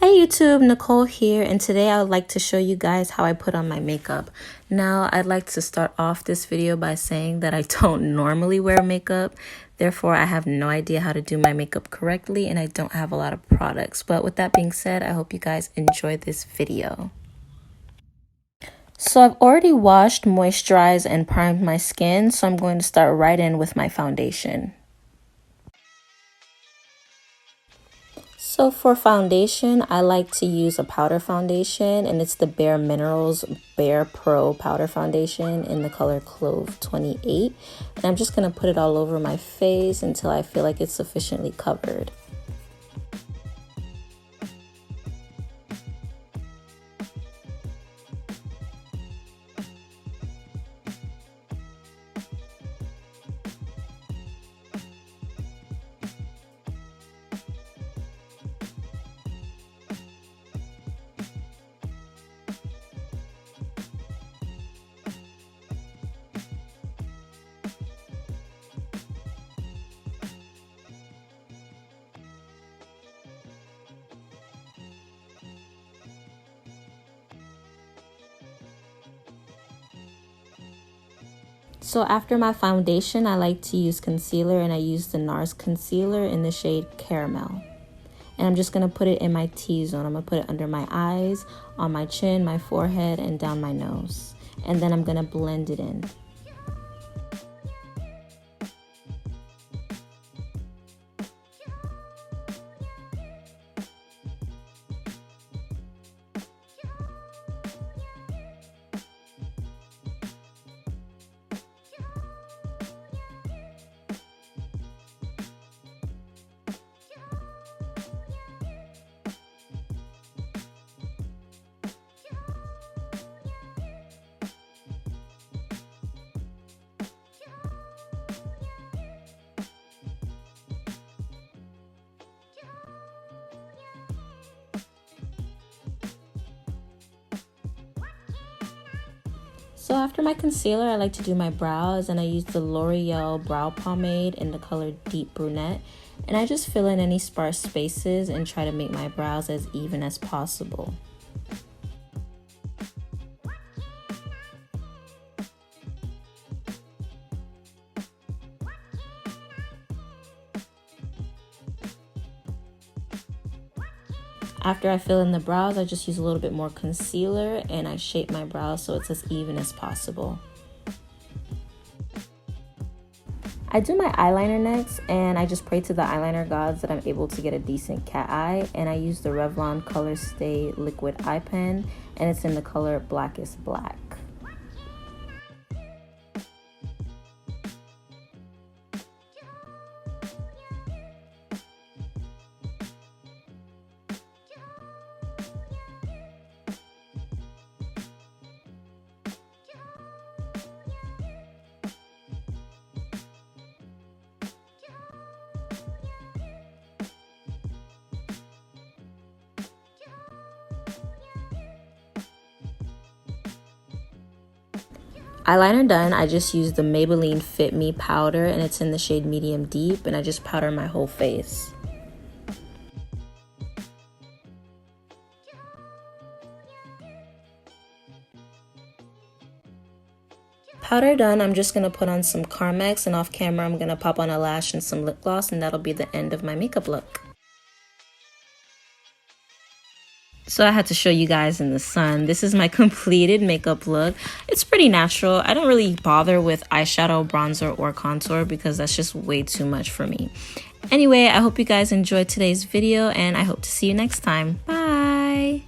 Hey YouTube, Nicole here, and today I would like to show you guys how I put on my makeup. Now, I'd like to start off this video by saying that I don't normally wear makeup, therefore I have no idea how to do my makeup correctly and I don't have a lot of products. But with that being said, I hope you guys enjoy this video. So I've already washed, moisturized, and primed my skin, so I'm going to start right in with my foundation. So for foundation, I like to use a powder foundation, and it's the Bare Minerals Bare Pro Powder Foundation in the color Clove 28. And I'm just going to put it all over my face until I feel like it's sufficiently covered. So after my foundation, I like to use concealer, and I use the NARS concealer in the shade Caramel. And I'm just going to put it in my T-zone. I'm going to put it under my eyes, on my chin, my forehead, and down my nose. And then I'm going to blend it in. So after my concealer, I like to do my brows, and I use the L'Oreal Brow Pomade in the color Deep Brunette. And I just fill in any sparse spaces and try to make my brows as even as possible. After I fill in the brows, I just use a little bit more concealer and I shape my brows so it's as even as possible. I do my eyeliner next, and I just pray to the eyeliner gods that I'm able to get a decent cat eye, and I use the Revlon Color Stay Liquid Eye Pen, and it's in the color Blackest Black. Eyeliner done, I just use the Maybelline Fit Me powder, and it's in the shade Medium Deep, and I just powder my whole face. Powder done, I'm just going to put on some Carmex, and off camera I'm going to pop on a lash and some lip gloss, and that'll be the end of my makeup look. So I had to show you guys in the sun. This is my completed makeup look. It's pretty natural. I don't really bother with eyeshadow, bronzer, or contour because that's just way too much for me. Anyway, I hope you guys enjoyed today's video, and I hope to see you next time. Bye!